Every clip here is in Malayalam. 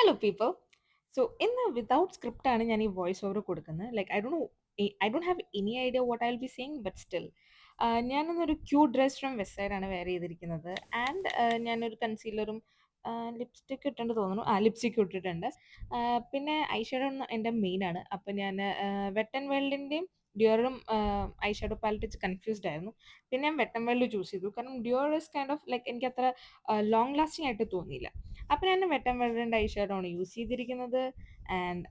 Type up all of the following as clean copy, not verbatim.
Hello people. സോ ഇന്ന് വിതൗട്ട് സ്ക്രിപ്റ്റ് ആണ് ഞാൻ ഈ വോയിസ് ഓവർ കൊടുക്കുന്നത്. Like I don't have any idea what I will be seeing, but still ഞാനിന്നൊരു ക്യൂട്ട് ഡ്രസ് ഫ്രം വെസ്റ്റൈഡ് ആണ് വെയർ ചെയ്തിരിക്കുന്നത്. ആൻഡ് ഞാനൊരു കൺസീലറും ലിപ്സ്റ്റിക് ഇട്ടുണ്ട് തോന്നുന്നു. ലിപ്സ്റ്റിക് ഇട്ടിട്ടുണ്ട്. പിന്നെ ഐ ഷാഡോ എൻ്റെ മെയിൻ ആണ്. അപ്പം ഞാൻ വെറ്റ് ആൻഡ് വേൾഡിൻ്റെയും ഡിയോറും ഐ ഷാഡോ പാലറ്റ് വെച്ച് കൺഫ്യൂസ്ഡ് ആയിരുന്നു. പിന്നെ ഞാൻ വെറ്റ് ആൻഡ് വേൾഡ് ചൂസ് ചെയ്തു. കാരണം Dior is kind of like എനിക്ക് അത്ര ലോങ് ലാസ്റ്റിംഗ് ആയിട്ട് തോന്നിയില്ല. അപ്പം ഞാൻ വെറ്റ് ആൻഡ് വേൾഡിൻ്റെ ഐ ഷാഡോ ആണ് യൂസ് ചെയ്തിരിക്കുന്നത്. ആൻഡ്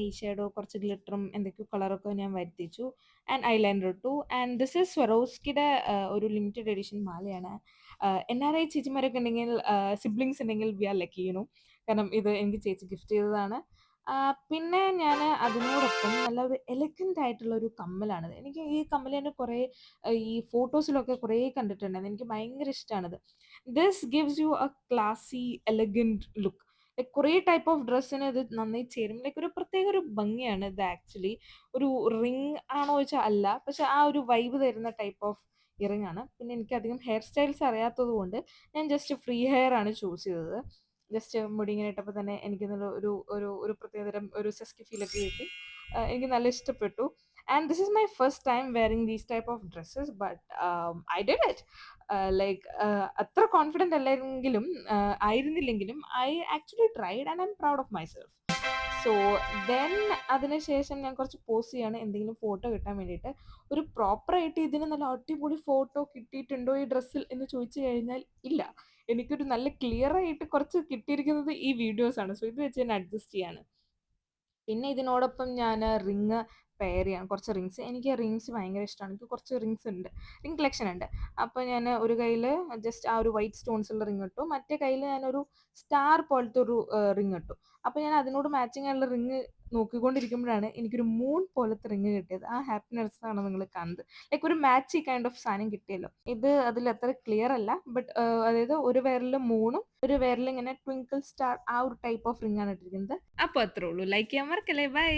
ഐ ഷാഡോ കുറച്ച് ഗ്ലിറ്ററും എന്തൊക്കെയോ കളറൊക്കെ ഞാൻ വരുത്തിച്ചു. ആൻഡ് ഐലൈനർ ഇട്ടു. ആൻഡ് ദിസ് ഇസ് സ്വറോസ്കിയുടെ ഒരു ലിമിറ്റഡ് എഡിഷൻ മാലയാണ്. NRI ചേച്ചിമാരൊക്കെ ഉണ്ടെങ്കിൽ, സിബ്ലിങ്സ് ഉണ്ടെങ്കിൽ വി ആർ ലക്കി കാരണം ഇത് എനിക്ക് ചേച്ചി ഗിഫ്റ്റ് ചെയ്തതാണ്. പിന്നെ ഞാൻ അതിനോടൊപ്പം നല്ല ഒരു എലഗന്റ് ആയിട്ടുള്ള ഒരു കമ്മലാണിത്. എനിക്ക് ഈ കമ്മൽ തന്നെ കുറേ ഈ ഫോട്ടോസിലൊക്കെ കുറേ കണ്ടിട്ടുണ്ടായിരുന്നു. എനിക്ക് ഭയങ്കര ഇഷ്ടമാണിത്. This gives you a classy elegant look. Like കുറേ ടൈപ്പ് ഓഫ് ഡ്രസ്സിന് ഇത് നന്നായി ചേരും. ലൈക്ക് ഒരു പ്രത്യേക ഒരു ഭംഗിയാണ് ഇത് ആക്ച്വലി. ഒരു റിംഗ് ആണോ ചോദിച്ചാൽ അല്ല, പക്ഷെ ആ ഒരു വൈബ് തരുന്ന ടൈപ്പ് ഓഫ് ഇയറിംഗ് ആണ്. പിന്നെ എനിക്ക് അധികം ഹെയർ സ്റ്റൈൽസ് അറിയാത്തത് കൊണ്ട് ഞാൻ ജസ്റ്റ് ഫ്രീ ഹെയർ ആണ് ചൂസ് ചെയ്തത്. ജസ്റ്റ് മുടി ഇങ്ങനെ ഇട്ടപ്പോൾ തന്നെ എനിക്ക് നല്ല ഒരു ഒരു ഒരു പ്രത്യേകതരം ഒരു സെസ്കി ഫീലൊക്കെ കിട്ടി. എനിക്ക് നല്ല ഇഷ്ടപ്പെട്ടു. And this is my first time wearing these type of dresses, but I did it. Like അത്ര കോൺഫിഡൻ്റ് അല്ലെങ്കിലും ആയിരുന്നില്ലെങ്കിലും I actually tried and I am proud of myself. So then അതിനുശേഷം ഞാൻ കുറച്ച് പോസ്റ്റ് ചെയ്യാണ് എന്തെങ്കിലും ഫോട്ടോ കിട്ടാൻ വേണ്ടിയിട്ട്. ഒരു പ്രോപ്പറായിട്ട് ഇതിന് നല്ല അടിപൊളി ഫോട്ടോ കിട്ടിയിട്ടുണ്ടോ ഈ ഡ്രസ്സിൽ എന്ന് ചോദിച്ചു കഴിഞ്ഞാൽ ഇല്ല. എനിക്കൊരു നല്ല ക്ലിയർ ആയിട്ട് കുറച്ച് കിട്ടിയിരിക്കുന്നത് ഈ വീഡിയോസാണ്. സോ ഇത് വെച്ച് ഞാൻ അഡ്ജസ്റ്റ് ചെയ്യാണ്. പിന്നെ ഇതിനോടൊപ്പം ഞാൻ റിങ് പെയർ ചെയ്യാം. കുറച്ച് റിങ്സ്, എനിക്ക് റിങ്സ് ഭയങ്കര ഇഷ്ടമാണ്. എനിക്ക് കുറച്ച് റിങ്സ് ഉണ്ട്, റിംഗ് കളക്ഷൻ ഉണ്ട്. അപ്പോൾ ഞാൻ ഒരു കയ്യിൽ ജസ്റ്റ് ആ ഒരു വൈറ്റ് സ്റ്റോൺസ് ഉള്ള റിങ് ഇട്ടു, മറ്റേ കയ്യിൽ ഞാനൊരു സ്റ്റാർ പോലത്തെ ഒരു റിങ് ഇട്ടു. അപ്പോൾ ഞാൻ അതിനോട് മാച്ചിങ് ആയുള്ള റിങ് നോക്കിക്കൊണ്ടിരിക്കുമ്പോഴാണ് എനിക്കൊരു മൂൺ പോലത്തെ റിങ് കിട്ടിയത്. ആ ഹാപ്പിനെസ് ആണ് നിങ്ങൾ കാണുന്നത്. ലൈക്ക് ഒരു മാച്ചി കൈൻഡ് ഓഫ് സാധനം കിട്ടിയല്ലോ. ഇത് അതിൽ അത്ര ക്ലിയർ അല്ല, ബട്ട് അതായത് ഒരു വിരലിൽ മൂണും ഒരു വിരലിൽ ഇങ്ങനെ ട്വിങ്കിൾ സ്റ്റാർ ആ ഒരു ടൈപ്പ് ഓഫ് റിംഗ് ആണ് ഇട്ടിരിക്കുന്നത്. അപ്പോൾ അത്രേ ഉള്ളൂ. ലൈക്ക് ചെയ്യാൻ മറക്കല്ലേ. ബൈ.